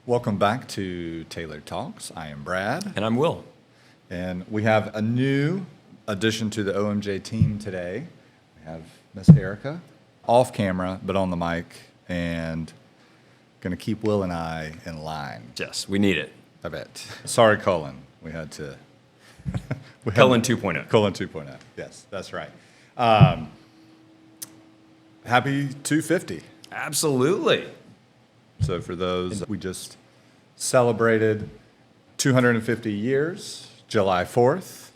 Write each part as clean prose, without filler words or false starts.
Welcome back to Tailored Talks. I am Brad. And I'm Will. And we have a new addition to the OMJ team today. We have Miss Ericka, off camera, but on the mic, and going to keep Will and I in line. Yes, we need it. I bet. Sorry, Colin. We had to... Colin 2.0. Colin 2.0. Yes, that's right. Happy 250. Absolutely. So for those, we just celebrated 250 years, July 4th.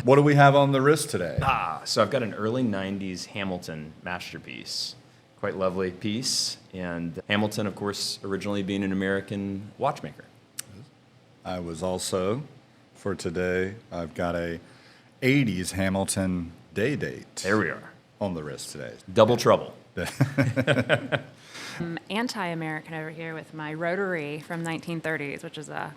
What do we have on the wrist today? So I've got an early 90s Hamilton masterpiece. Quite lovely piece. And Hamilton, of course, originally being an American watchmaker. I was also, for today, I've got a 80s Hamilton day date. There we are. On the wrist today. Double trouble. I'm anti-American over here with my Rotary from 1930s, which is a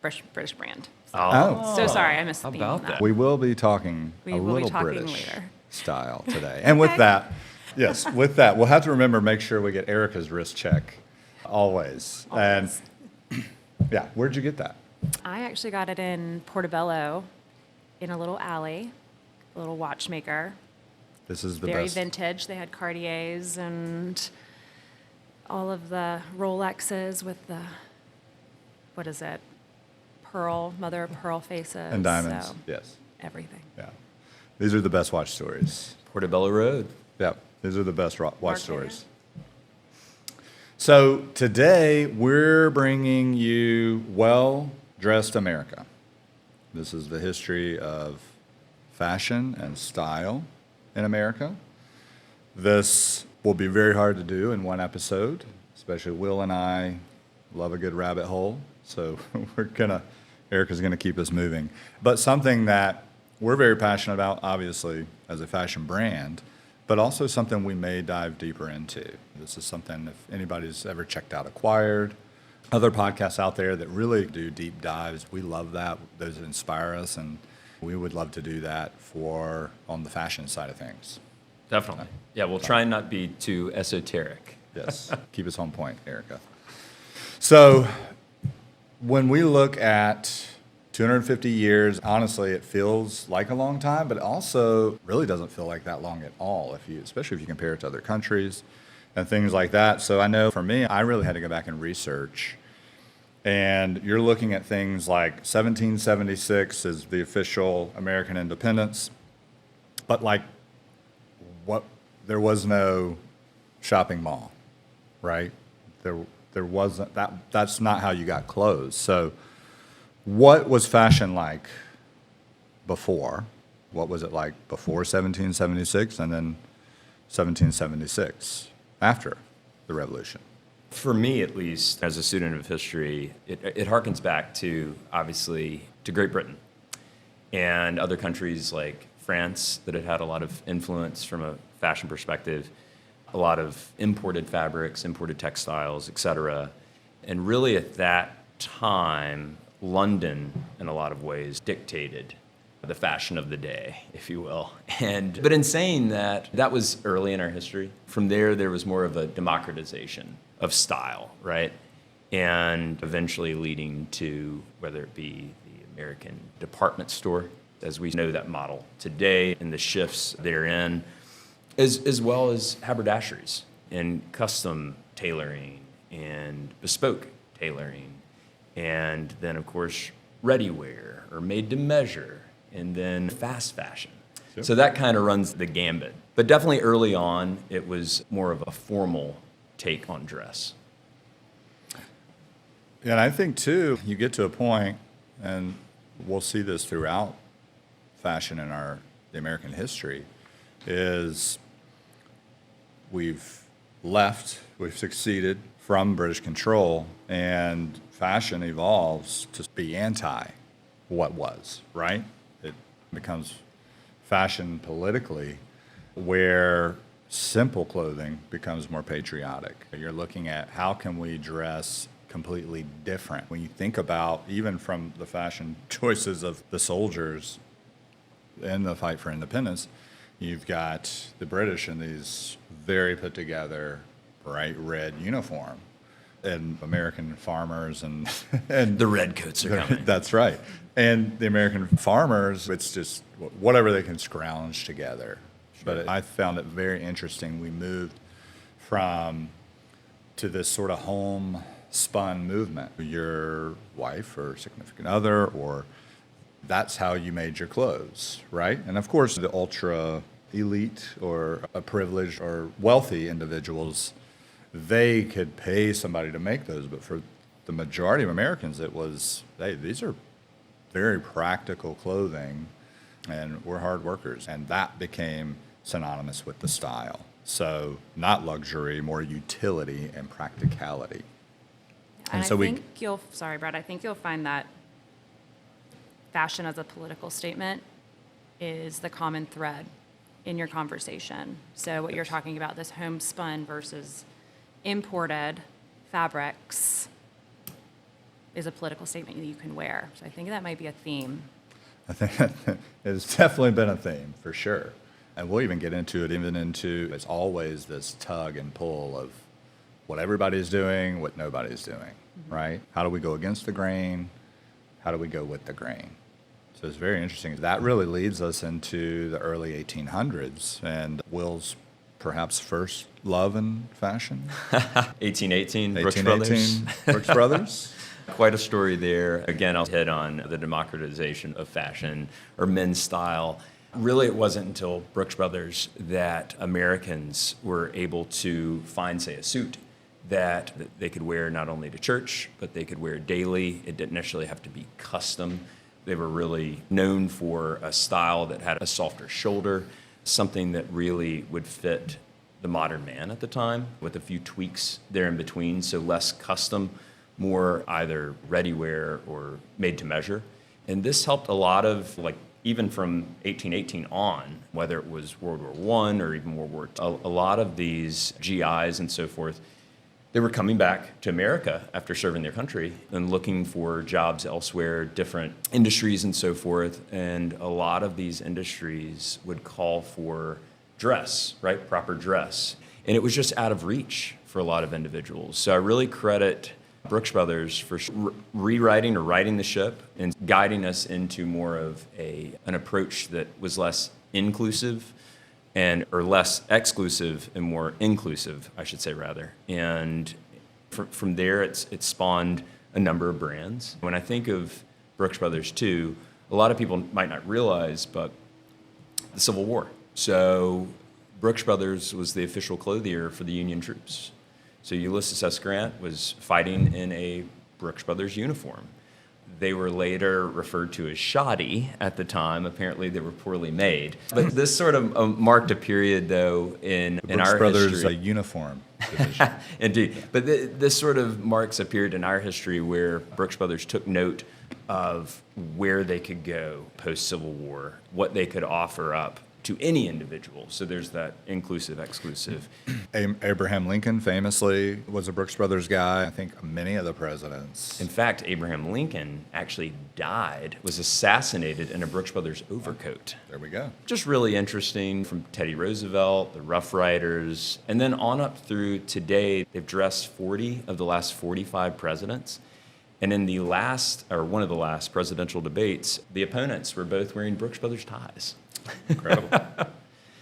British brand. Oh. So sorry, I missed the How theme about on that. that? We will be talking We a will be little talking British later. style today. And with that, yes, with that, we'll have to remember, make sure we get Erica's wrist check always. Always. And yeah, where'd you get that? I actually got it in Portobello in a little alley, a little watchmaker. This is the Very best. vintage. They had Cartiers and all of the Rolexes with the, what is it, pearl, mother of pearl faces. And diamonds, So yes. everything. Yeah. These are the best watch stories. Portobello Road. Yeah, these are the best watch Mark stories. So today we're bringing you Well-Dressed America. This is the history of fashion and style in America. This will be very hard to do in one episode, especially Will and I love a good rabbit hole, so Erica's gonna keep us moving. But something that we're very passionate about, obviously, as a fashion brand, but also something we may dive deeper into. This is something, if anybody's ever checked out Acquired, other podcasts out there that really do deep dives, we love that. Those inspire us, and we would love to do that on the fashion side of things. Definitely. Yeah, we'll try and not be too esoteric. Yes, keep us on point, Ericka. So when we look at 250 years, honestly, it feels like a long time, but it also really doesn't feel like that long at all, especially if you compare it to other countries and things like that. So I know for me, I really had to go back and research. And you're looking at things like 1776 is the official American independence, but there was no shopping mall, right? There wasn't that. That's not how you got clothes. So what was fashion like before? What was it like before 1776 and then 1776 after the Revolution? For me, at least, as a student of history, it harkens back to, obviously, to Great Britain and other countries like France that had a lot of influence from a fashion perspective, a lot of imported fabrics, imported textiles, et cetera. And really at that time, London, in a lot of ways, dictated the fashion of the day, if you will. But in saying that, that was early in our history. From there was more of a democratization of style, right? And eventually leading to whether it be the American department store, as we know that model today, and the shifts therein, as well as haberdasheries and custom tailoring and bespoke tailoring, and then, of course, ready-wear or made-to-measure, and then fast fashion. Sure. So that kind of runs the gambit. But definitely early on, it was more of a formal take on dress. And I think, too, you get to a point, and we'll see this throughout fashion in the American history, is we've succeeded from British control, and fashion evolves to be anti what was, right? It becomes fashion politically, where simple clothing becomes more patriotic. You're looking at how can we dress completely different. When you think about, even from the fashion choices of the soldiers in the fight for independence, you've got the British in these very put together, bright red uniform. and American farmers and The redcoats are coming. That's right. And the American farmers, it's just whatever they can scrounge together. But I found it very interesting. We moved to this sort of homespun movement. Your wife or significant other, or that's how you made your clothes, right? And of course, the ultra elite or privileged or wealthy individuals, they could pay somebody to make those. But for the majority of Americans, it was, hey, these are very practical clothing, and we're hard workers. And that became synonymous with the style. So not luxury, more utility and practicality. And so I think sorry, Brad, I think you'll find that fashion as a political statement is the common thread in your conversation. So what you're talking about, this homespun versus imported fabrics, is a political statement that you can wear. So I think that might be a theme. I think it's definitely been a theme, for sure. And we'll even get into it, it's always this tug and pull of what everybody's doing, what nobody's doing, right? How do we go against the grain? How do we go with the grain? So it's very interesting. That really leads us into the early 1800s and Will's perhaps first love in fashion. 1818, Brooks Brothers. Brooks Brothers. Quite a story there. Again, I'll hit on the democratization of fashion or men's style. Really, it wasn't until Brooks Brothers that Americans were able to find, say, a suit that they could wear not only to church, but they could wear daily. It didn't necessarily have to be custom. They were really known for a style that had a softer shoulder, something that really would fit the modern man at the time, with a few tweaks there in between, so less custom, more either ready-wear or made to measure. And this helped a lot of, like, even from 1818 on, whether it was World War I or even World War II, a lot of these GIs and so forth, they were coming back to America after serving their country and looking for jobs elsewhere, different industries and so forth. And a lot of these industries would call for dress, right? Proper dress. And it was just out of reach for a lot of individuals. So I really credit Brooks Brothers for rewriting or righting the ship and guiding us into more of an approach that was less inclusive or less exclusive and more inclusive, I should say, rather. And from there, it spawned a number of brands. When I think of Brooks Brothers too, a lot of people might not realize, but the Civil War. So Brooks Brothers was the official clothier for the Union troops. So Ulysses S. Grant was fighting in a Brooks Brothers uniform. They were later referred to as shoddy at the time. Apparently, they were poorly made. But this sort of marked a period, though, in our Brothers history. uniform division. Indeed. But this sort of marks a period in our history where Brooks Brothers took note of where they could go post-Civil War, what they could offer up to any individual. So there's that inclusive, exclusive. Abraham Lincoln famously was a Brooks Brothers guy. I think many of the presidents. In fact, Abraham Lincoln actually was assassinated in a Brooks Brothers overcoat. There we go. Just really interesting, from Teddy Roosevelt, the Rough Riders, and then on up through today. They've dressed 40 of the last 45 presidents. And in one of the last presidential debates, the opponents were both wearing Brooks Brothers ties. Incredible.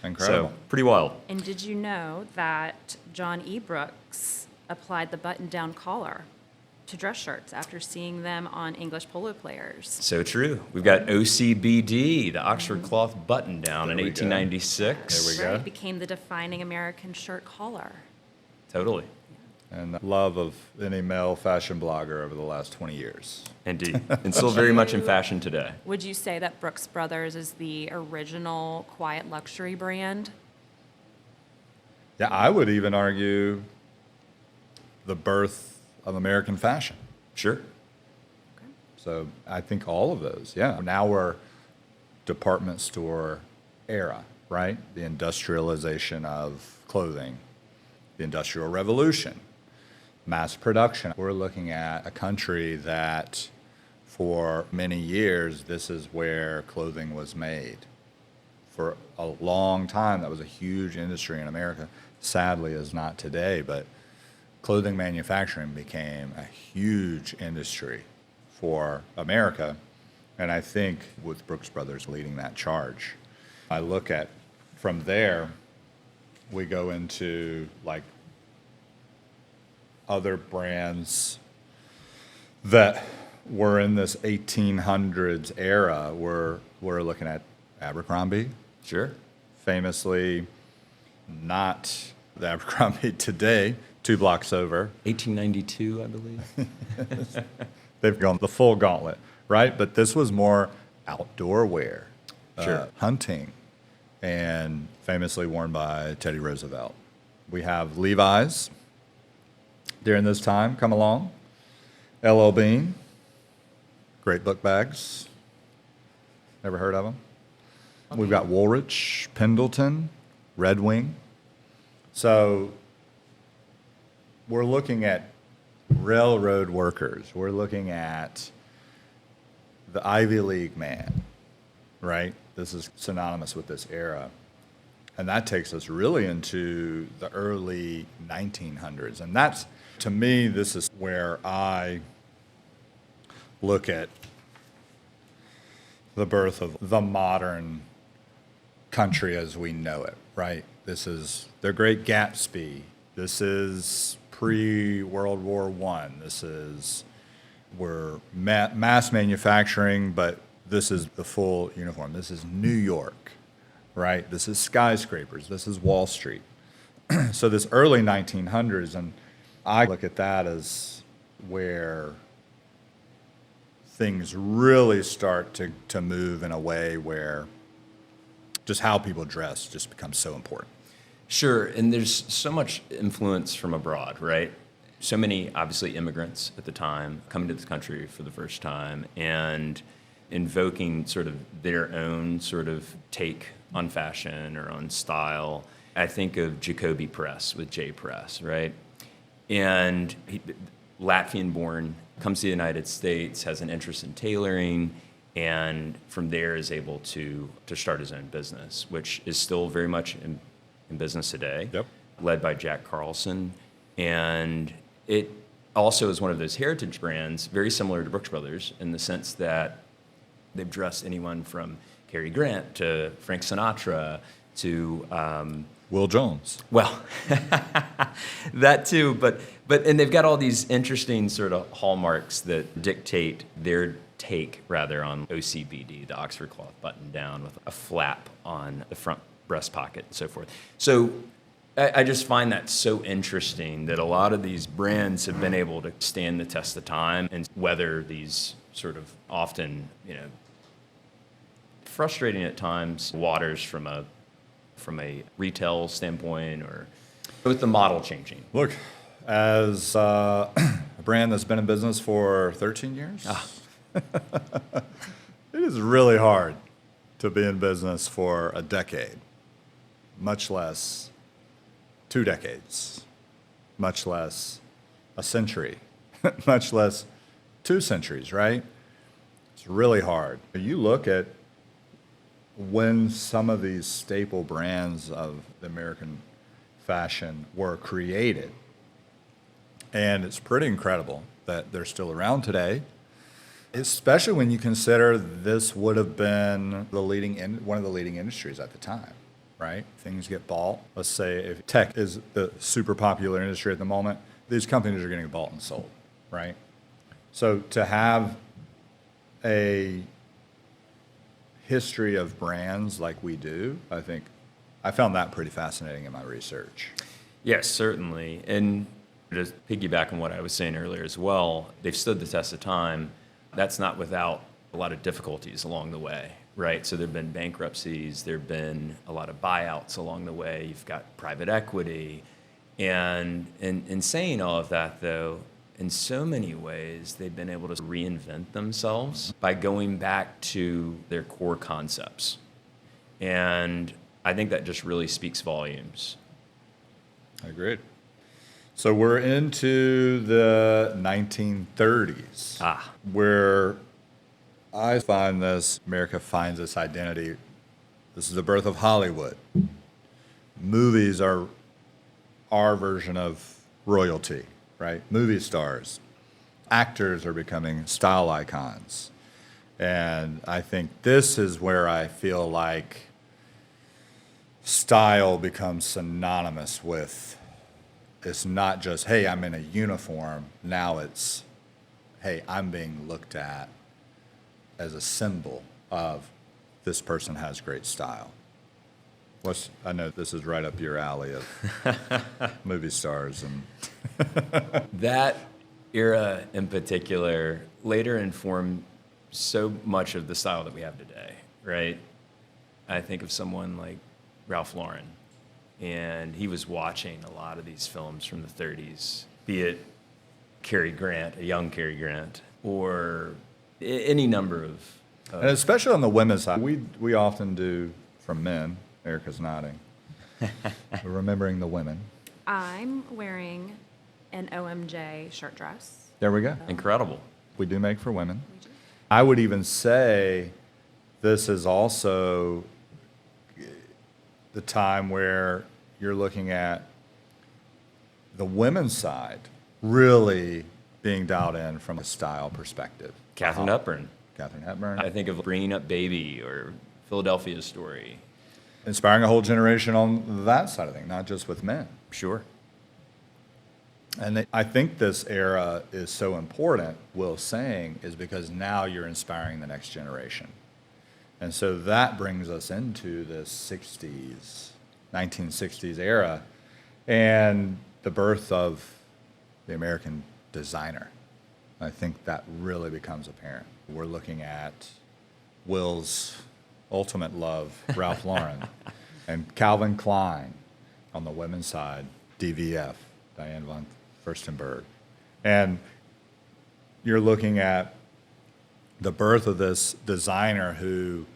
Incredible. So, pretty wild. And did you know that John E. Brooks applied the button-down collar to dress shirts after seeing them on English polo players? So true. We've got OCBD, the Oxford cloth button-down in 1896. There we go. It became the defining American shirt collar. Totally. And the love of any male fashion blogger over the last 20 years. Indeed. And still very much in fashion today. Would you say that Brooks Brothers is the original quiet luxury brand? Yeah, I would even argue the birth of American fashion. Sure. Okay. So I think all of those, yeah. Now we're department store era, right? The industrialization of clothing, the Industrial Revolution, mass production. We're looking at a country that for many years, this is where clothing was made. For a long time, that was a huge industry in America. Sadly, is not today, but clothing manufacturing became a huge industry for America, and I think with Brooks Brothers leading that charge. I look at, from there, we go into like other brands that were in this 1800s era. We're looking at Abercrombie, Sure. famously not the Abercrombie today, 2 blocks over. 1892, I believe. They've gone the full gauntlet, right? But this was more outdoor wear, Sure. hunting, and famously worn by Teddy Roosevelt. We have Levi's during this time come along. L.L.Bean, great book bags. Never heard of them? We've got Woolrich, Pendleton, Red Wing. So we're looking at railroad workers. We're looking at the Ivy League man, right? This is synonymous with this era. And that takes us really into the early 1900s. And that's, to me, this is where I look at the birth of the modern country as we know it, right? This is the Great Gatsby. This is pre-World War I. This is, we're mass manufacturing, but this is the full uniform. This is New York, right? This is skyscrapers. This is Wall Street. So this early 1900s, and I look at that as where things really start to move in a way where just how people dress just becomes so important. Sure, and there's so much influence from abroad, right? So many, obviously, immigrants at the time coming to this country for the first time and invoking sort of their own sort of take on fashion or on style. I think of Jacoby Press with J Press, right? And Latvian-born, comes to the United States, has an interest in tailoring, and from there is able to start his own business, which is still very much in business today, Yep. led by Jack Carlson. And it also is one of those heritage brands, very similar to Brooks Brothers in the sense that they've dressed anyone from Cary Grant to Frank Sinatra to Will Jones. well, that too, but and they've got all these interesting sort of hallmarks that dictate their take rather on OCBD, the Oxford cloth button down with a flap on the front breast pocket and so forth. So I just find that so interesting that a lot of these brands have been able to stand the test of time and weather these sort of often, frustrating at times waters from a retail standpoint or with the model changing. Look, as a brand that's been in business for 13 years, it is really hard to be in business for a decade, much less 2 decades, much less a century, much less 2 centuries, right? It's really hard. You look at when some of these staple brands of the American fashion were created, and it's pretty incredible that they're still around today, especially when you consider this would have been one of the leading industries at the time, right? Things get bought. Let's say if tech is the super popular industry at the moment, these companies are getting bought and sold, right? So to have a history of brands like we do, I think I found that pretty fascinating in my research. Yes, certainly. And to piggyback on what I was saying earlier as well, they've stood the test of time. That's not without a lot of difficulties along the way, right? So there have been bankruptcies, there have been a lot of buyouts along the way. You've got private equity. And in saying all of that, though, in so many ways, they've been able to reinvent themselves by going back to their core concepts. And I think that just really speaks volumes. I agree. So we're into the 1930s, where I find America finds its identity. This is the birth of Hollywood. Movies are our version of royalty, right? Movie stars, actors are becoming style icons. And I think this is where I feel like style becomes synonymous with, it's not just, hey, I'm in a uniform. Now it's, hey, I'm being looked at as a symbol of this person has great style. I know this is right up your alley of movie stars. And That era in particular later informed so much of the style that we have today, right? I think of someone like Ralph Lauren, and he was watching a lot of these films from the 30s, be it Cary Grant, a young Cary Grant, or any number of... And especially on the women's side, we often do, from men, Ericka's nodding, we're remembering the women. I'm wearing an OMJ shirt dress. There we go. Incredible. We do make for women. I would even say this is also the time where you're looking at the women's side really being dialed in from a style perspective. Katharine Hepburn. Katharine Hepburn. I think of Bringing Up Baby or Philadelphia Story. Inspiring a whole generation on that side of things, not just with men. Sure. And I think this era is so important, Will's saying, is because now you're inspiring the next generation. And so that brings us into the 60s, 1960s era, and the birth of the American designer. I think that really becomes apparent. We're looking at Will's ultimate love, Ralph Lauren, and Calvin Klein on the women's side, DVF, Diane von Furstenberg. And you're looking at the birth of this designer who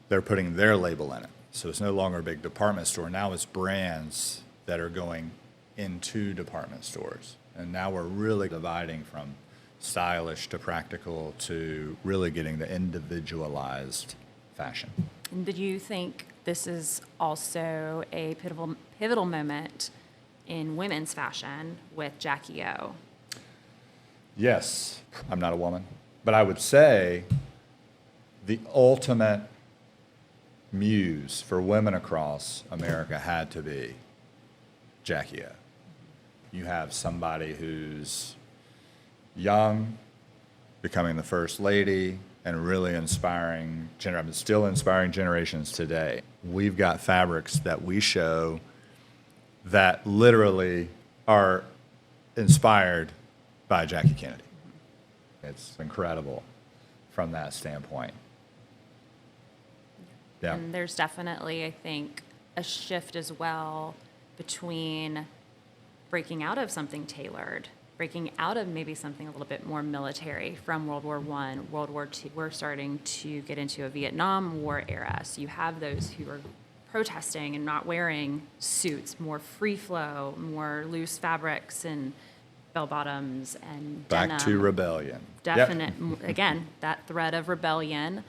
they're putting their label in it. So it's no longer a big department store. Now it's brands that are going into department stores. And now we're really dividing from stylish to practical to really getting the individualized fashion. And did you think this is also a pivotal moment in women's fashion with Jackie O? Yes, I'm not a woman, but I would say the ultimate muse for women across America had to be Jackie O. You have somebody who's young, becoming the first lady, and really inspiring, still inspiring generations today. We've got fabrics that we show that literally are inspired by Jackie Kennedy. It's incredible from that standpoint. Yeah. And there's definitely, I think, a shift as well between breaking out of something tailored, breaking out of maybe something a little bit more military from World War I, World War II. We're starting to get into a Vietnam War era. So you have those who are protesting and not wearing suits, more free flow, more loose fabrics and bell bottoms and Back denim. to rebellion. Definite, Yep. again, that thread of rebellion,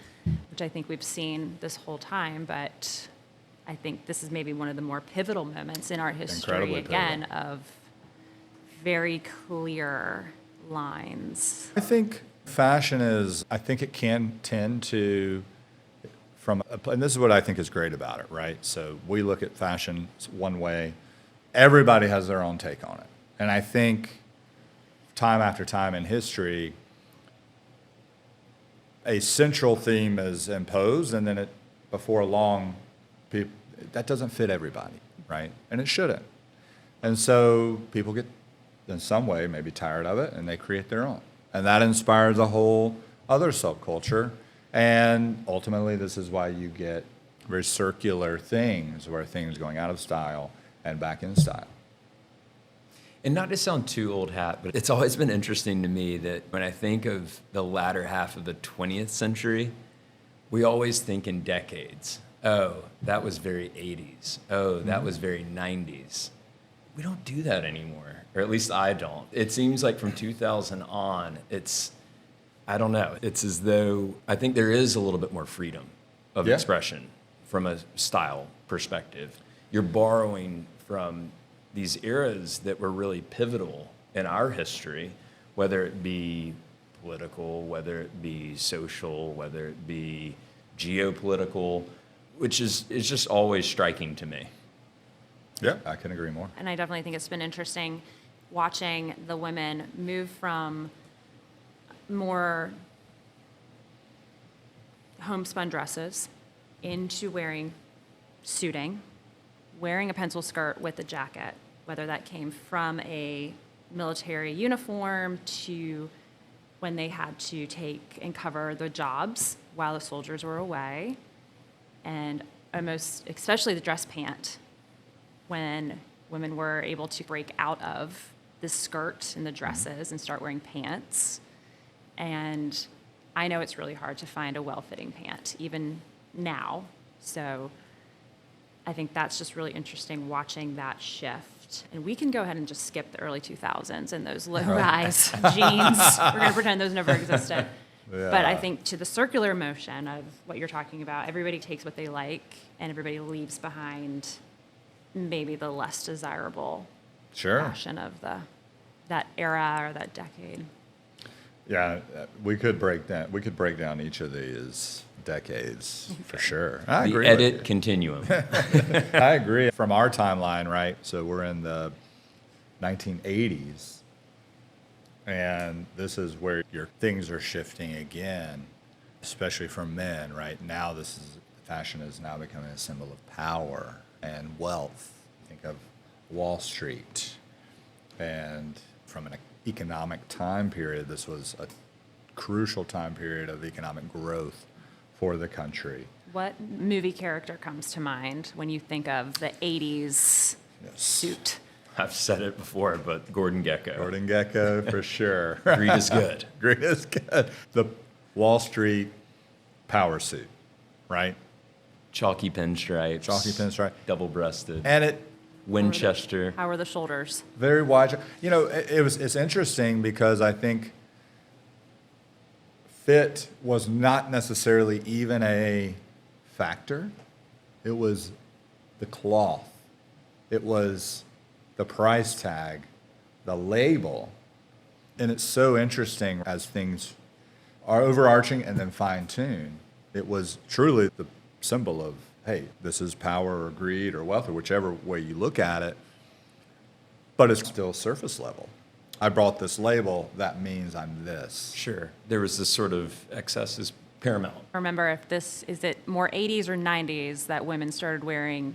which I think we've seen this whole time, but I think this is maybe one of the more pivotal moments in our history, Incredibly again, pivotal. of very clear lines. I think fashion is, I think it can tend to, and this is what I think is great about it, right? So we look at fashion one way, everybody has their own take on it. And I think time after time in history, a central theme is imposed, and then before long, that doesn't fit everybody, right? And it shouldn't. And so people get, in some way, maybe tired of it, and they create their own. And that inspires a whole other subculture. And ultimately, this is why you get very circular things, where things going out of style and back in style. And not to sound too old hat, but it's always been interesting to me that when I think of the latter half of the 20th century, we always think in decades. Oh, that was very 80s. Oh, that was very 90s. We don't do that anymore, or at least I don't. It seems like from 2000 on, I don't know. It's as though I think there is a little bit more freedom of expression from a style perspective. You're borrowing from these eras that were really pivotal in our history, whether it be political, whether it be social, whether it be geopolitical, which is just always striking to me. Yeah, I can agree more. And I definitely think it's been interesting watching the women move from more homespun dresses into wearing suiting, wearing a pencil skirt with a jacket, whether that came from a military uniform to when they had to take and cover the jobs while the soldiers were away, and almost, especially the dress pant, when women were able to break out of the skirt and the dresses and start wearing pants. And I know it's really hard to find a well-fitting pant, even now. So I think that's just really interesting watching that shift. And we can go ahead and just skip the early 2000s and those low-rise jeans. We're going to pretend those never existed. Yeah. But I think to the circular motion of what you're talking about, everybody takes what they like and everybody leaves behind maybe the less desirable Sure. fashion of that era or that decade. Yeah, we could break down each of these decades for sure. I The agree. edit continuum. I agree. From our timeline, right? So we're in the 1980s, and this is where your things are shifting again, especially for men. Right now, fashion is now becoming a symbol of power and wealth. Think of Wall Street, and from an economic time period, this was a crucial time period of economic growth for the country. What movie character comes to mind when you think of the 80s suit? I've said it before, but Gordon Gekko. Gordon Gekko, for sure. Greed is good. Greed is good. The Wall Street power suit, right? Chalky pinstripes. Chalky pinstripe. Double-breasted. And it Winchester. How are the shoulders? very wide. You know, it's interesting because I think fit was not necessarily even a factor. It was the cloth. It was the price tag, the label. And it's so interesting as things are overarching and then fine-tuned. It was truly the symbol of, hey, this is power or greed or wealth or whichever way you look at it, but it's still surface level. I brought this label, that means I'm this. Sure. There was this sort of excess is paramount. Remember, is it more 80s or 90s that women started wearing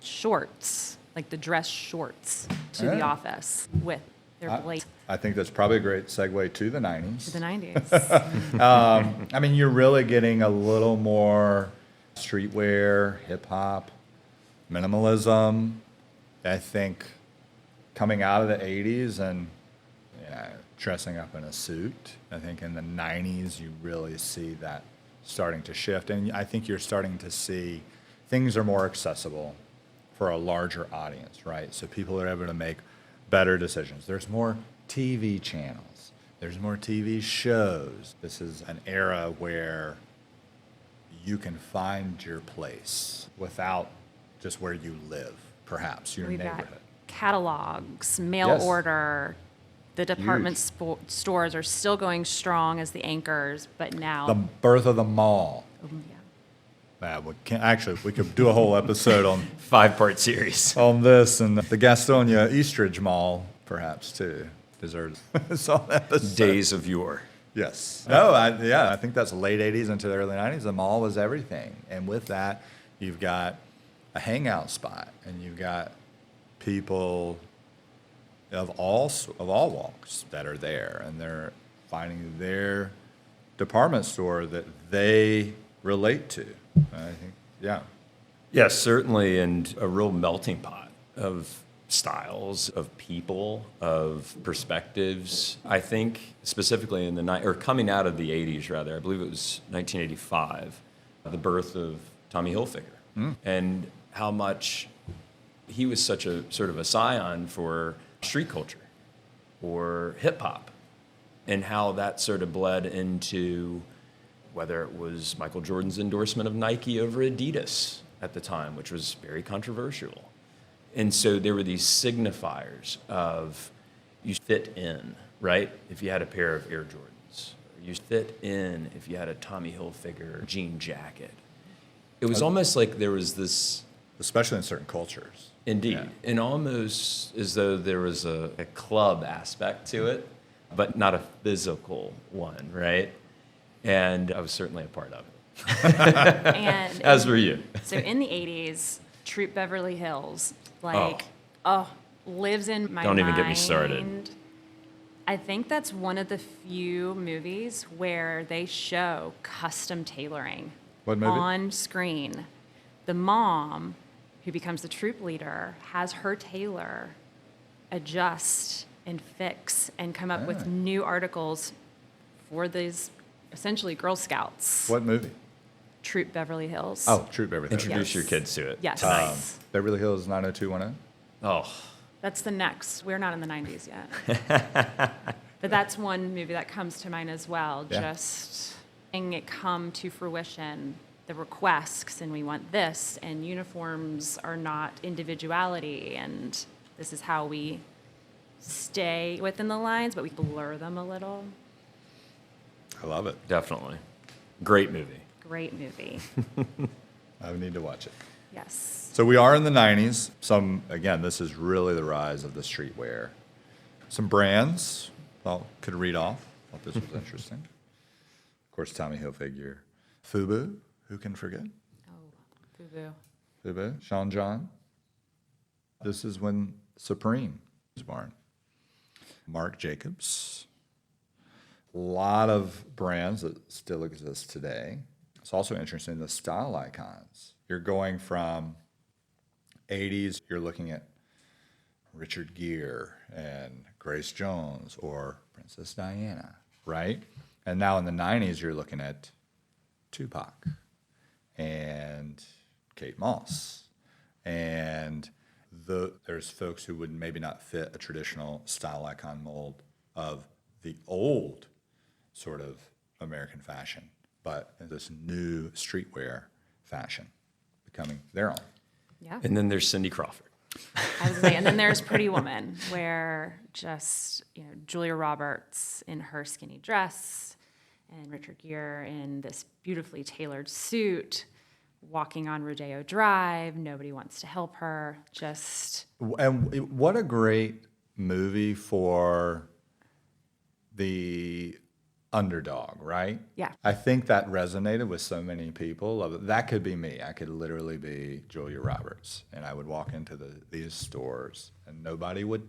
shorts, like the dress shorts, to the Yeah. office with their blaze I think that's probably a great segue to the 90s. to the 90s? I mean, you're really getting a little more streetwear, hip-hop, minimalism. I think coming out of the 80s and dressing up in a suit, I think in the 90s you really see that starting to shift. And I think you're starting to see things are more accessible for a larger audience, right? So people are able to make better decisions. There's more TV channels. There's more TV shows. This is an era where you can find your place without just where you live, perhaps, your We've got neighborhood. catalogs, mail Yes. order. The department stores are still going strong as the anchors, but now, The birth of the mall. yeah. We could do a whole episode on 5-part series. this, and the Gastonia Eastridge Mall, perhaps, too. Deserves its own episode. Days of yore. Yes. No, I think that's late 80s into the early 90s. The mall was everything. And with that, you've got a hangout spot, and you've got people of all walks that are there, and they're finding their department store that they relate to. I think, yeah. Yes, certainly, and a real melting pot of styles, of people, of perspectives. I think specifically in coming out of the 80s, rather, I believe it was 1985, the birth of Tommy Hilfiger, and how much he was such a sort of a scion for street culture or hip hop, and how that sort of bled into whether it was Michael Jordan's endorsement of Nike over Adidas at the time, which was very controversial. And so there were these signifiers of you fit in, right? If you had a pair of Air Jordans. Or you fit in if you had a Tommy Hilfiger jean jacket. It was almost like there was this... Especially in certain cultures. Indeed. Yeah. And almost as though there was a club aspect to it, but not a physical one, right? And I was certainly a part of it. And As were you. so in the 80s, Troop Beverly Hills, lives in my mind. Don't even get me started. I think that's one of the few movies where they show custom tailoring What movie? on screen. The mom, who becomes the troop leader, has her tailor adjust and fix and come up with new articles for these essentially Girl Scouts. What movie? Troop Beverly Hills. Oh, Troop Beverly Hills. Introduce Yes. your kids to it. Yes. Tonight. Beverly Hills 90210. Oh, That's the next. We're not in the 90s yet. But that's one movie that comes to mind as well. Yeah. Just seeing it come to fruition, the requests, and we want this, and uniforms are not individuality, and this is how we stay within the lines, but we blur them a little. I love it. definitely. Great movie. Great movie. I need to watch it. Yes. So we are in the 90s. Again, this is really the rise of the streetwear. Some brands could read off. Thought this was interesting. Of course, Tommy Hilfiger. Fubu, who can forget? Oh, Fubu. Fubu, Sean John. This is when Supreme was born. Marc Jacobs. A lot of brands that still exist today. It's also interesting, the style icons. You're going from 80s, you're looking at Richard Gere and Grace Jones or Princess Diana, right? And now in the 90s, you're looking at Tupac and Kate Moss. And there's folks who would maybe not fit a traditional style icon mold of the old sort of American fashion, but this new streetwear fashion becoming their own. Yeah. And then there's Cindy Crawford. I was gonna say, and then there's Pretty Woman, where just, Julia Roberts in her skinny dress and Richard Gere in this beautifully tailored suit, walking on Rodeo Drive. Nobody wants to help her. Just And what a great movie for the underdog, right? Yeah. I think that resonated with so many people. That could be me. I could literally be Julia Roberts, and I would walk into these stores, and nobody would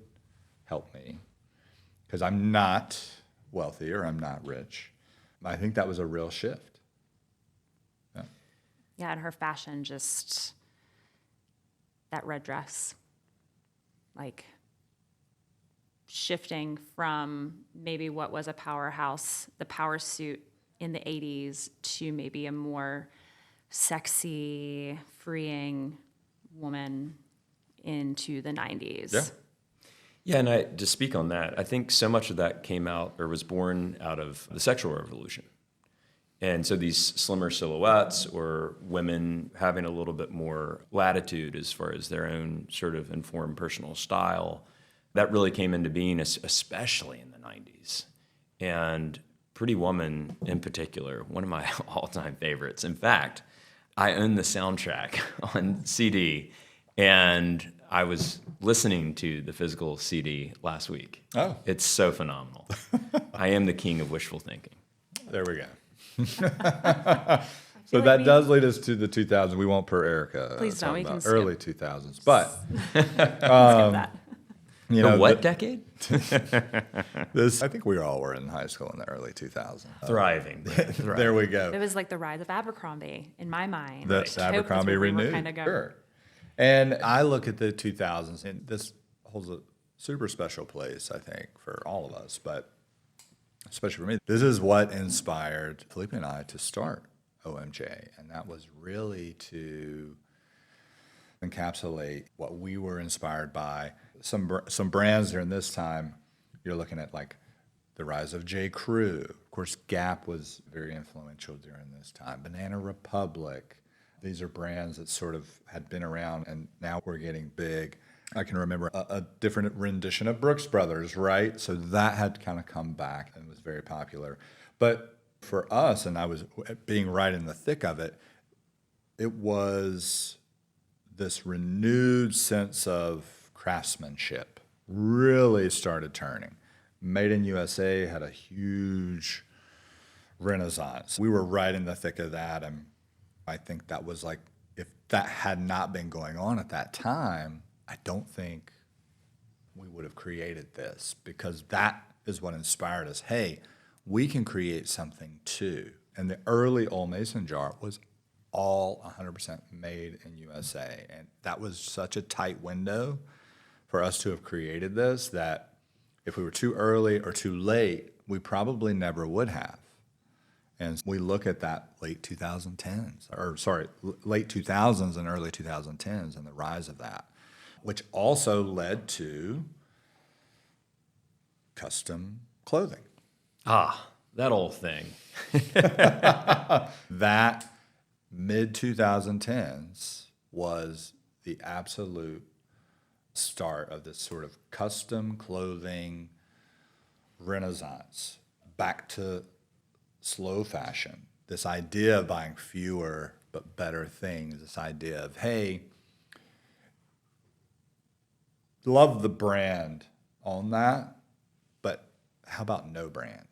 help me because I'm not wealthy or I'm not rich. I think that was a real shift. Yeah. yeah, and her fashion, just that red dress, like shifting from maybe what was a powerhouse, the power suit in the 80s, to maybe a more sexy, freeing woman into the 90s. Yeah. Yeah, and to speak on that, I think so much of that came out or was born out of the sexual revolution. And so these slimmer silhouettes or women having a little bit more latitude as far as their own sort of informed personal style, that really came into being, especially in the 90s. And Pretty Woman in particular, one of my all-time favorites. In fact, I own the soundtrack on CD, and I was listening to the physical CD last week. Oh. It's so phenomenal. I am the king of wishful thinking. There we go. So that does lead us to the 2000s. We won't per Ericka. Please don't. talk We can about skip. early 2000s. But Let's get that. you The know, what decade? I think we all were in high school in the early 2000s. Thriving. There we go. It was like the rise of Abercrombie in my mind. That's I hope Abercrombie where we were renewed. kinda going. Sure. And I look at the 2000s, and this holds a super special place, I think, for all of us, but especially for me. This is what inspired Felipe and I to start OMJ, and that was really to encapsulate what we were inspired by. Some brands during this time, you're looking at like the rise of J. Crew. Of course, Gap was very influential during this time. Banana Republic. These are brands that sort of had been around, and now we're getting big I can remember a different rendition of Brooks Brothers, right? So that had kind of come back and was very popular. But for us, and I was being right in the thick of it, it was this renewed sense of craftsmanship really started turning. Made in USA had a huge renaissance. We were right in the thick of that, and I think that was like, if that had not been going on at that time, I don't think we would have created this, because that is what inspired us. Hey, we can create something too. And the early Old Mason jar was all 100% made in USA. And that was such a tight window for us to have created this that if we were too early or too late, we probably never would have. And we look at that late 2010s, or sorry, late 2000s and early 2010s and the rise of that, which also led to custom clothing. Ah, that old thing. That mid-2010s was the absolute start of this sort of custom clothing renaissance, back to slow fashion, this idea of buying fewer but better things, this idea of, hey, love the brand on that, but how about no brand?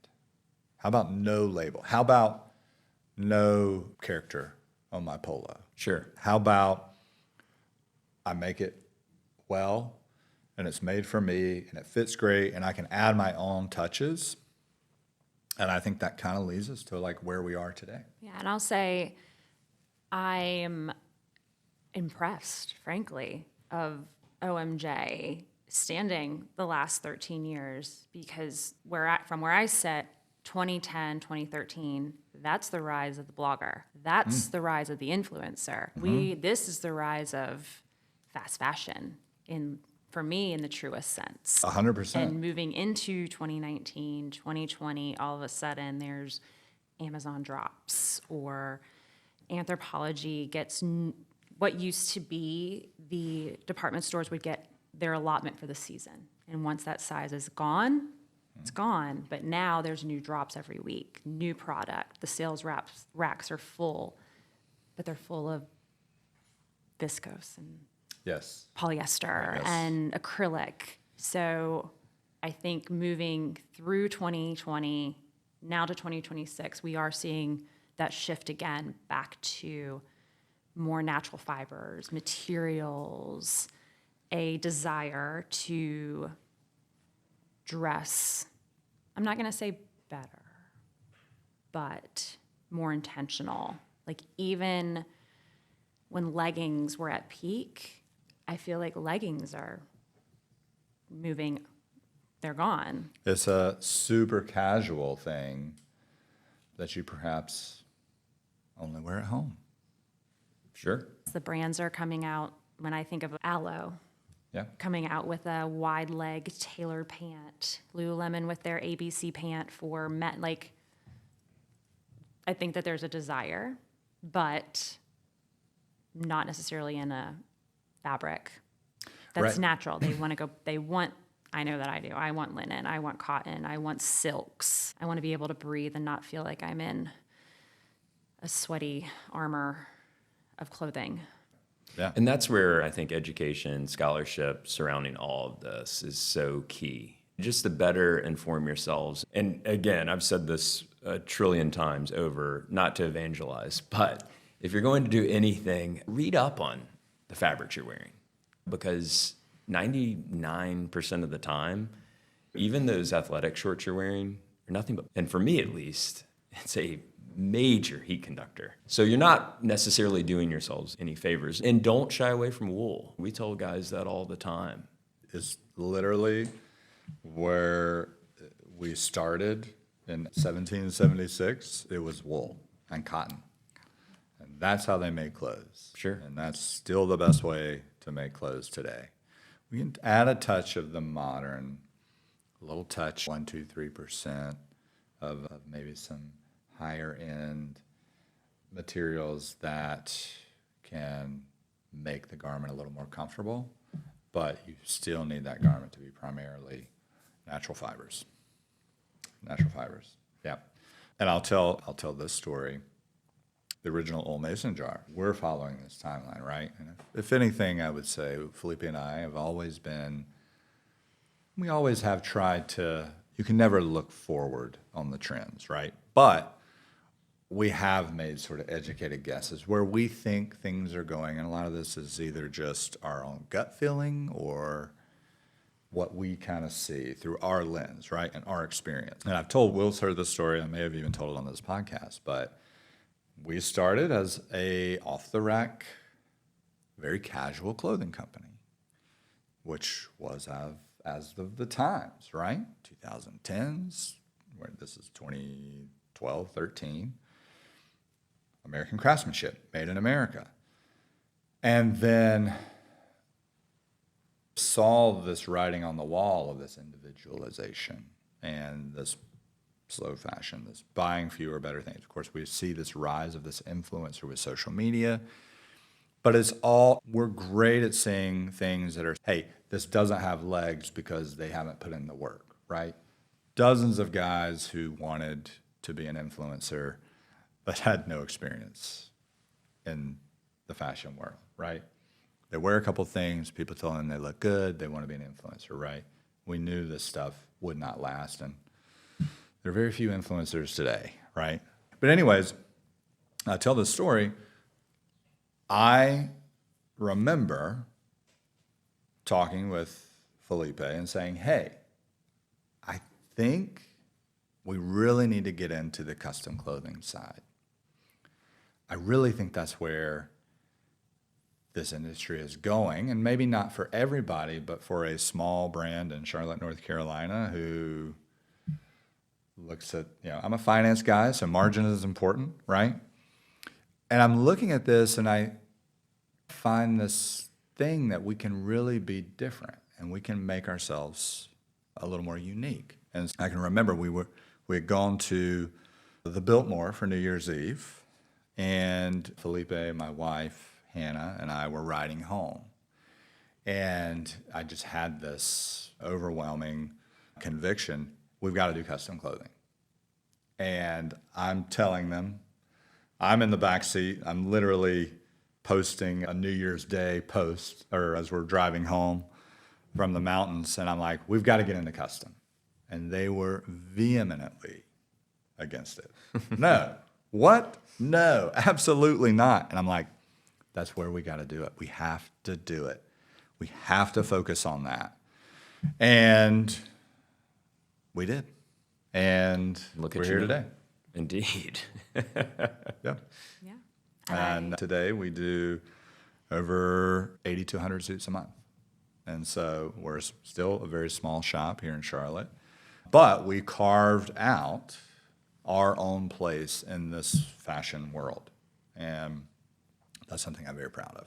How about no label? How about no character on my polo? Sure. How about I make it well and it's made for me and it fits great and I can add my own touches? And I think that kind of leads us to like where we are today. Yeah, and I'll say I'm impressed, frankly, of OMJ standing the last 13 years, because from where I sit, 2010, 2013, that's the rise of the blogger. That's the rise of the influencer. This is the rise of fast fashion for me in the truest sense. 100%. And moving into 2019, 2020, all of a sudden there's Amazon drops, or Anthropologie gets what used to be the department stores would get their allotment for the season. And once that size is gone, it's gone. But now there's new drops every week, new product. The sales racks are full, but they're full of viscose and Yes. polyester Yes. and acrylic. So I think moving through 2020, now to 2026, we are seeing that shift again back to more natural fibers, materials, a desire to dress, I'm not going to say better, but more intentional. Like even when leggings were at peak, I feel like leggings are moving, they're gone. It's a super casual thing that you perhaps only wear at home. Sure. The brands are coming out, when I think of Aloe, Yeah. coming out with a wide leg tailored pant, Lululemon with their ABC pant for men. Like, I think that there's a desire, but not necessarily in a fabric that's Right. natural. I know that I do. I want linen, I want cotton, I want silks. I want to be able to breathe and not feel like I'm in a sweaty armor of clothing. Yeah. And that's where I think education, scholarship surrounding all of this is so key. Just to better inform yourselves. And again, I've said this a trillion times over, not to evangelize, but if you're going to do anything, read up on the fabrics you're wearing. Because 99% of the time, even those athletic shorts you're wearing are nothing but, and for me at least, it's a major heat conductor. So you're not necessarily doing yourselves any favors. And don't shy away from wool. We tell guys that all the time. Is literally where we started in 1776. It was wool and cotton. And that's how they made clothes. Sure. And that's still the best way to make clothes today. We can add a touch of the modern, a little touch, 1, 2, 3% of maybe some higher end materials that can make the garment a little more comfortable. but you still need that garment to be primarily natural fibers. Natural fibers, yeah. And I'll tell this story. The original old mason jar. We're following this timeline, right? And if anything, I would say Felipe and I have always been. We always have tried to. You can never look forward on the trends, right? But we have made sort of educated guesses where we think things are going, and a lot of this is either just our own gut feeling or what we kind of see through our lens, right, and our experience. And I've told Will's heard this story. I may have even told it on this podcast, but we started as a off-the-rack, very casual clothing company, which was as of the times, right? 2010s, where this is 2012, 13. American craftsmanship, made in America. And then saw this writing on the wall of this individualization and this slow fashion, this buying fewer, better things. Of course, we see this rise of this influencer with social media, but we're great at seeing things that are, hey, this doesn't have legs because they haven't put in the work, right? Dozens of guys who wanted to be an influencer but had no experience in the fashion world, right? They wear a couple things, people tell them they look good, they want to be an influencer, right? We knew this stuff would not last, and there are very few influencers today, right? But anyways, I tell this story. I remember talking with Felipe and saying, hey, I think we really need to get into the custom clothing side. I really think that's where this industry is going, and maybe not for everybody, but for a small brand in Charlotte, North Carolina, who looks at, I'm a finance guy, so margin is important, right? And I'm looking at this and I find this thing that we can really be different and we can make ourselves a little more unique. And I can remember we had gone to the Biltmore for New Year's Eve, and Felipe, my wife, Hannah, and I were riding home. And I just had this overwhelming conviction, we've got to do custom clothing. And I'm telling them, I'm in the back seat, I'm literally posting a New Year's Day post, or as we're driving home from the mountains, and I'm like, we've got to get into custom. And they were vehemently against it. No. What? No, absolutely not. And I'm like, that's where we got to do it. We have to do it. We have to focus on that. And we did. And Look at we're you here now. today. Indeed. Yeah. Yeah. And today we do over 80 to 100 suits a month. And so we're still a very small shop here in Charlotte, but we carved out our own place in this fashion world. And that's something I'm very proud of.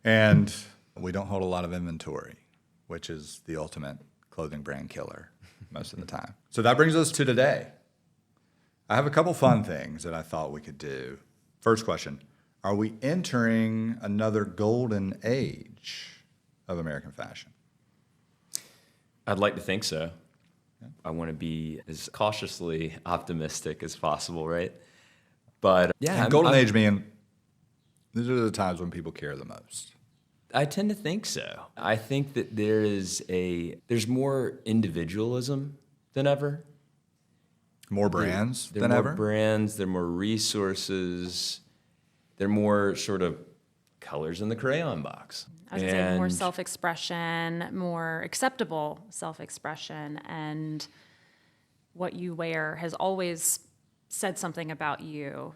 And we don't hold a lot of inventory, which is the ultimate clothing brand killer most of the time. So that brings us to today. I have a couple fun things that I thought we could do. First question, are we entering another golden age of American fashion? I'd like to think so. I want to be as cautiously optimistic as possible, right? But yeah, And golden age being, these are the times when people care the most. I tend to think so. I think that there's more individualism than ever. More brands There than are ever? more brands, there are more resources, there are more sort of colors in the crayon box. I was going to say more self-expression, more acceptable self-expression, and what you wear has always said something about you.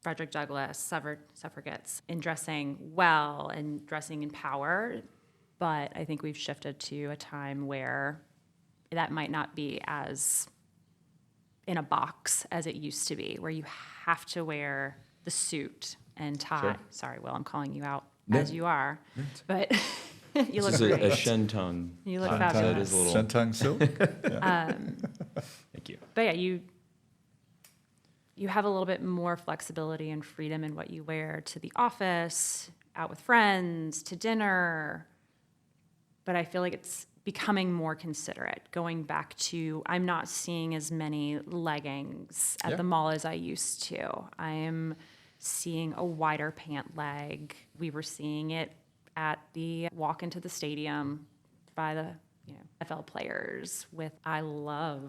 Frederick Douglass, suffragettes, in dressing well and dressing in power, but I think we've shifted to a time where that might not be as in a box as it used to be, where you have to wear the suit and tie. Sure. Sorry, Will, I'm calling you out No. as you are, but you look This is great. a Shenton. You look tie, so it fabulous. is a little. Shentung silk? Thank you. But yeah, you have a little bit more flexibility and freedom in what you wear to the office, out with friends, to dinner. but I feel like it's becoming more considerate. Going back to, I'm not seeing as many leggings at the mall as I used to. I am seeing a wider pant leg. We were seeing it at the walk into the stadium by the FL players with, I love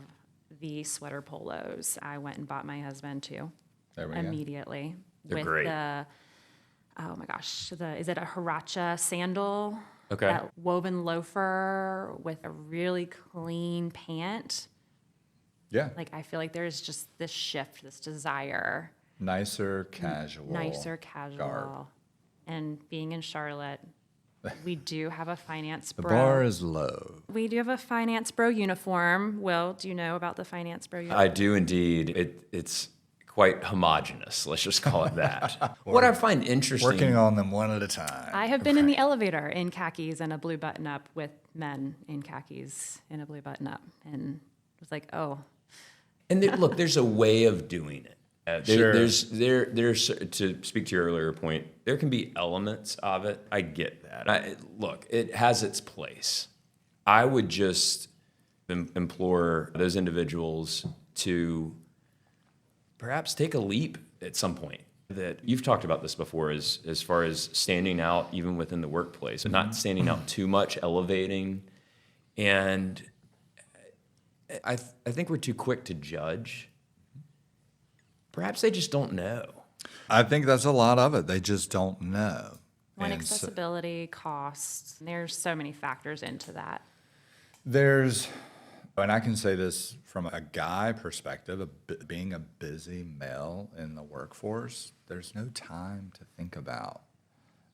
the sweater polos. I went and bought my husband too. There we go. Immediately. They're with great. Oh my gosh, is it a Hiracha sandal? Okay. That woven loafer with a really clean pant. Yeah. Like, I feel like there's just this shift, this desire. Nicer casual. Casual. garb. And being in Charlotte, we do have a finance The bro. bar is low. We do have a finance bro uniform. Will, do you know about the finance bro uniform? I do indeed. It's quite homogenous. Let's just call it that. What I find interesting. Working on them one at a time. I have been in the elevator in khakis and a blue button-up with men in khakis and a blue button-up. And it was like, oh. And look, there's a way of doing it. Sure. There's to speak to your earlier point, there can be elements of it. I get that. Look, it has its place. I would just implore those individuals to perhaps take a leap at some point. That you've talked about this before, as far as standing out even within the workplace, and not standing out too much, elevating. And I think we're too quick to judge. Perhaps they just don't know. I think that's a lot of it. They just don't know. One, And so accessibility, costs. There's so many factors into that. there's, and I can say this from a guy perspective, being a busy male in the workforce, there's no time to think about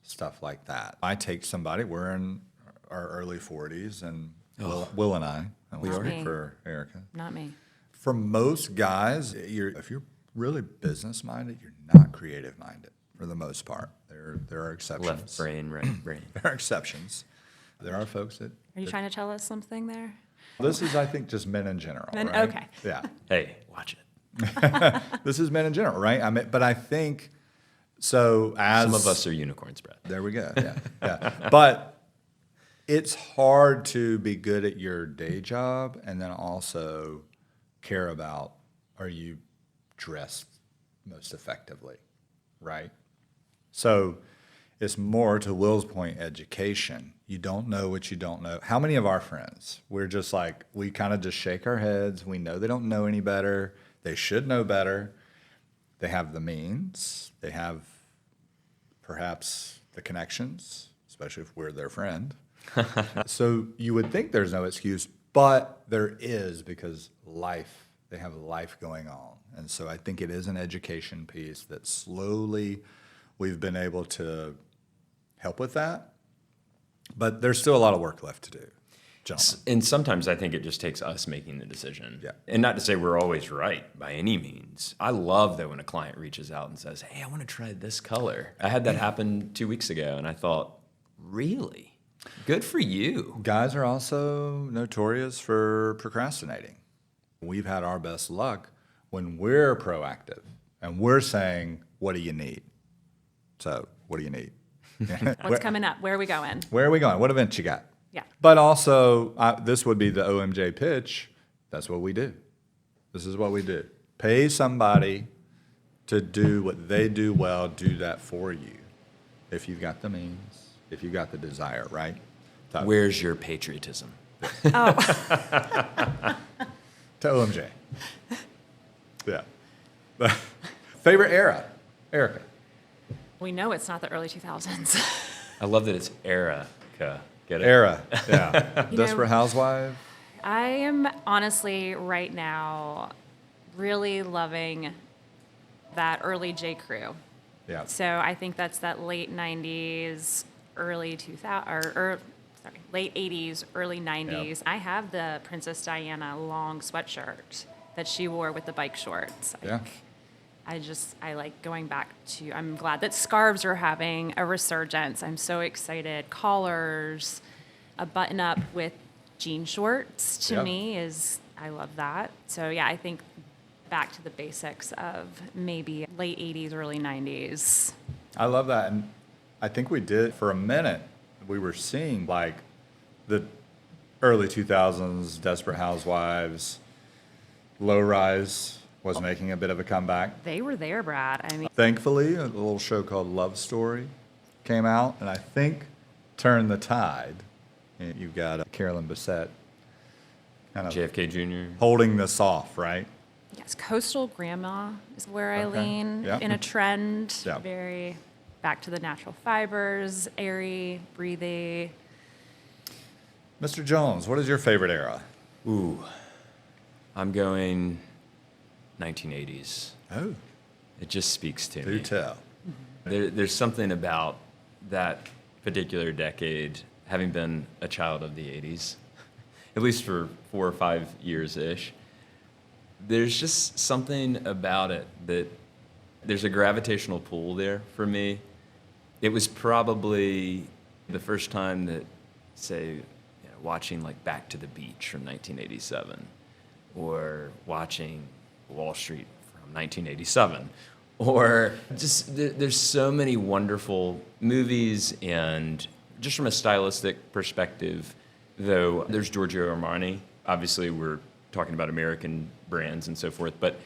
stuff like that. I take somebody, we're in our early 40s, and Will and I Not work me. for Ericka. Not me. For most guys, if you're really business minded, you're not creative minded for the most part. There are exceptions. Left brain, right brain. There are exceptions. There are folks that. Are you trying to tell us something there? This is, I think, just men in general. Men- right? okay. Yeah. Hey, watch it. This is men in general, right? I mean, but I think so. As Some of us are unicorns, Brad. There we go. Yeah. Yeah. But it's hard to be good at your day job and then also care about, are you dressed most effectively, right? So it's more, to Will's point, education. You don't know what you don't know. How many of our friends, we're just like, we kind of just shake our heads. We know they don't know any better. They should know better. They have the means. They have perhaps the connections, especially if we're their friend. So you would think there's no excuse, but there is, because they have life going on. And so I think it is an education piece that slowly we've been able to help with that. But there's still a lot of work left to do, gentlemen. And sometimes I think it just takes us making the decision. Yeah. And not to say we're always right by any means. I love that when a client reaches out and says, hey, I want to try this color. I had that happen 2 weeks ago, and I thought, really? Good for you. Guys are also notorious for procrastinating. We've had our best luck when we're proactive and we're saying, what do you need? So, what do you need? What's coming up? Where are we going? Where are we going? What events you got? Yeah. But also, this would be the OMJ pitch. That's what we do. This is what we do. Pay somebody to do what they do well, do that for you. If you've got the means, if you've got the desire, right? So, Where's your patriotism? Oh, to OMJ. Yeah. Favorite era? Ericka. we know it's not the early 2000s. I love that it's Ericka. Get it? Era. Yeah. You Desperate know- Housewife. I am honestly right now really loving that early J. Crew. Yeah. So I think that's that late 90s, early 2000, late 80s, early 90s. I have the Princess Diana long sweatshirt that she wore with the bike shorts. Yeah. I like going back to, I'm glad that scarves are having a resurgence. I'm so excited. Collars, a button up with jean shorts to Yeah. me I love that. So yeah, I think back to the basics of maybe late 80s, early 90s. I love that. And I think we did, for a minute, we were seeing like the early 2000s, Desperate Housewives, Low Rise was making a bit of a comeback. They were there, Brad. I mean, Thankfully, a little show called Love Story came out, and I think turned the tide. And you've got Carolyn Bessette kind of JFK Jr. holding this off, right? yes, coastal grandma is where I Okay. lean Yeah. in a trend. Yeah. Very back to the natural fibers, airy, breathy. Mr. Jones, what is your favorite era? Ooh, I'm going 1980s. Oh, It just speaks to do me. tell. There's something about that particular decade, having been a child of the 80s, at least for 4 or 5 years-ish. There's just something about it that there's a gravitational pull there for me. It was probably the first time that, say, watching like Back to the Beach from 1987, or watching Wall Street from 1987, or just there's so many wonderful movies, and just from a stylistic perspective, though, there's Giorgio Armani. Obviously, we're talking about American brands and so forth, but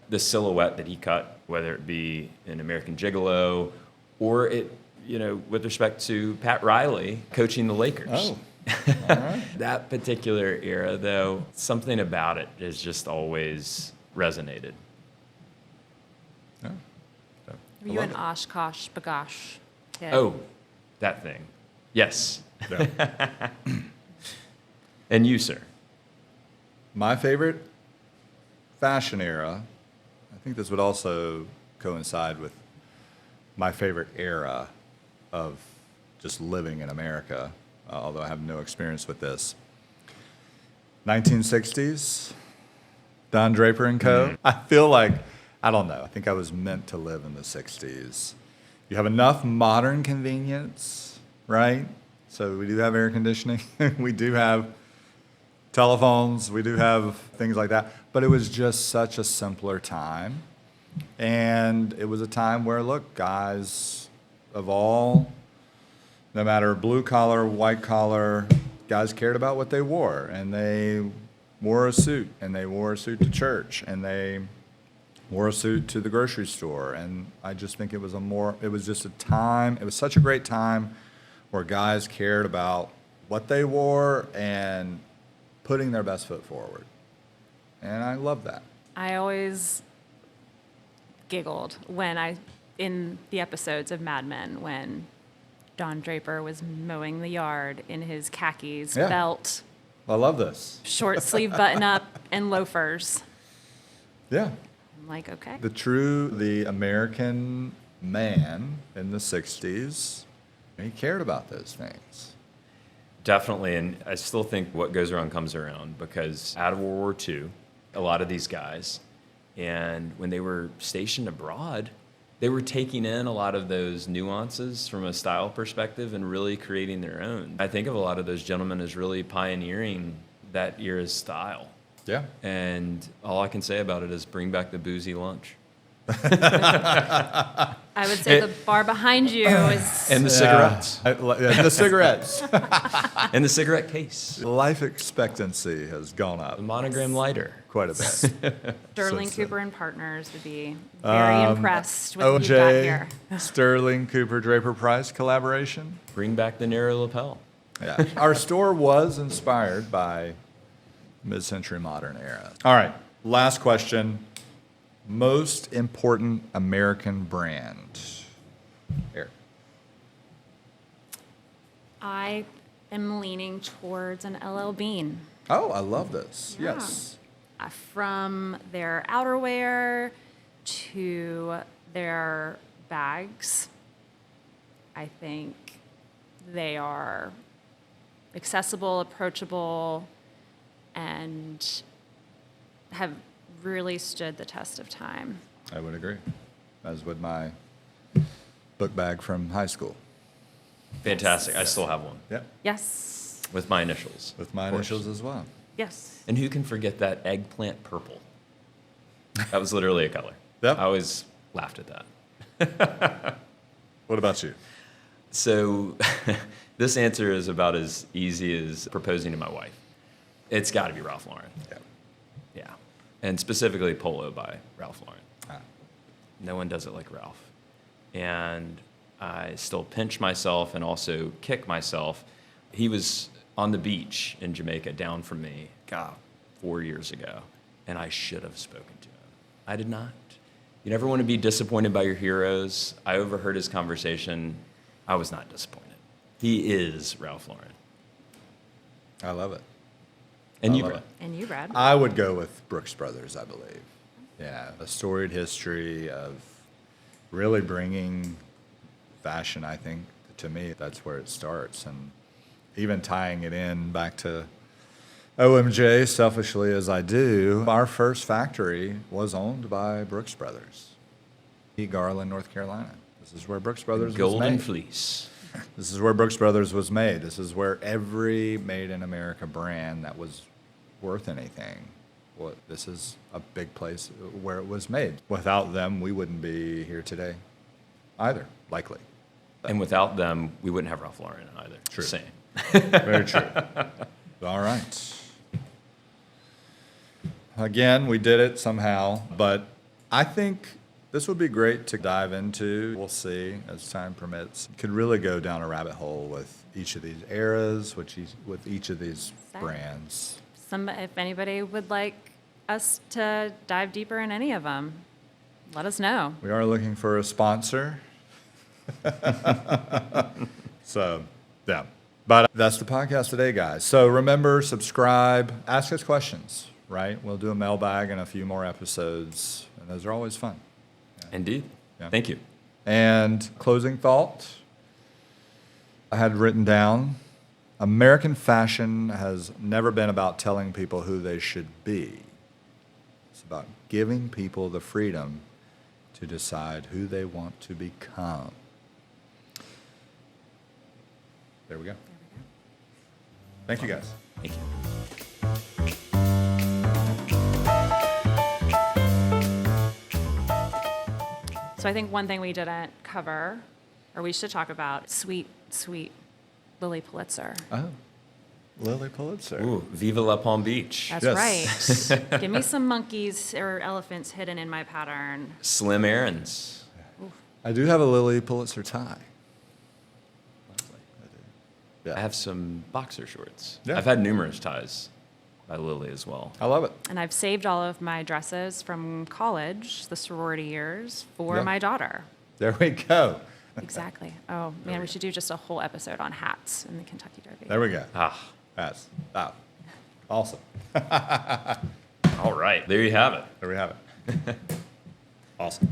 the silhouette that he cut, whether it be in American Gigolo, or it, with respect to Pat Riley coaching the Lakers. Oh, all right. That particular era, though, something about it has just always resonated. Yeah. Were I you love an it. Oshkosh Bagosh kid? Oh, that thing. Yes. Yeah. And you, sir? My favorite fashion era, I think this would also coincide with my favorite era of just living in America, although I have no experience with this. 1960s, Don Draper and Co. I feel like, I don't know, I think I was meant to live in the 60s. You have enough modern convenience, right? So we do have air conditioning, we do have telephones, we do have things like that, but it was just such a simpler time. And it was a time where, look, guys of all, no matter blue collar, white collar, guys cared about what they wore, and they wore a suit, and they wore a suit to church, and they wore a suit to the grocery store. And I just think it was just a time, it was such a great time where guys cared about what they wore and putting their best foot forward. And I love that. I always giggled in the episodes of Mad Men when Don Draper was mowing the yard in his khakis, Yeah. belt, I love this. short sleeve button up, and loafers. Yeah. I'm like, okay. The American man in the 60s, he cared about those things. Definitely, and I still think what goes around comes around, because out of World War II, a lot of these guys, and when they were stationed abroad, they were taking in a lot of those nuances from a style perspective and really creating their own. I think of a lot of those gentlemen as really pioneering that era's style. Yeah. And all I can say about it is bring back the boozy lunch. I would say the bar behind you is And the cigarettes. The cigarettes. And the cigarette case. Life expectancy has gone The up monogram lighter. quite a bit. Sterling Since then. Cooper and Partners would be very impressed with what you've got OJ, here. Sterling Cooper Draper Price collaboration. Bring back the narrow lapel. Yeah. Our store was inspired by mid-century modern era. All right, last question. Most important American brand. Eric. I am leaning towards an L.L.Bean. Oh, I love this. Yeah. Yes. From their outerwear to their bags, I think they are accessible, approachable, and have really stood the test of time. I would agree. As would my book bag from high school. Fantastic. I still have one Yep. Yes. with my initials. With my of course. initials as well. Yes. And who can forget that eggplant purple? That was literally a color. Yep. I always laughed at that. What about you? So This answer is about as easy as proposing to my wife. It's got to be Ralph Lauren. Yeah. Yeah. And specifically Polo by Ralph Lauren. Ah. No one does it like Ralph. And I still pinch myself and also kick myself. He was on the beach in Jamaica down from me, 4 years ago, and I should have spoken to him. I did not. You never want to be disappointed by your heroes. I overheard his conversation. I was not disappointed. He is Ralph Lauren. I love it. And I you, love Brad. And you, Brad? I would go with Brooks Brothers, I believe. Yeah, a storied history of really bringing fashion, I think, to me, that's where it starts. And even tying it in back to OMJ, selfishly as I do, our first factory was owned by Brooks Brothers. Garland, North Carolina. This is where Brooks Brothers was Golden made. Fleece. This is where Brooks Brothers was made. This is where every made in America brand that was worth anything. Well, this is a big place where it was made. Without them, we wouldn't be here today either, likely. And without them, we wouldn't have Ralph Lauren either. True. Same. Very true. All right. Again, we did it somehow, but I think this would be great to dive into. We'll see as time permits. Could really go down a rabbit hole with each of these eras, with each of these brands. If anybody would like us to dive deeper in any of them, let us know. We are looking for a sponsor. So, yeah. But that's the podcast today, guys. So remember, subscribe, ask us questions, right? We'll do a mailbag and a few more episodes, and those are always fun. Indeed. Yeah. Thank you. And closing thought, I had written down, American fashion has never been about telling people who they should be. It's about giving people the freedom to decide who they want to become. There we go. Thank you, guys. Thank you. So I think one thing we didn't cover, or we should talk about, sweet Lilly Pulitzer. Oh, Lilly Pulitzer. Ooh, Viva La Palm Beach. That's Yes. right. Give me some monkeys or elephants hidden in my pattern. Slim Aarons. I do have a Lilly Pulitzer tie. Yeah. I have some boxer shorts. Yeah. I've had numerous ties by Lilly as well. I love it. And I've saved all of my dresses from college, the sorority years, for Yeah. my daughter. There we go. Exactly. Oh, man, we should do just a whole episode on hats in the Kentucky Derby. There we go. Ah, That's awesome. all right. There you have it. There we have it. Awesome.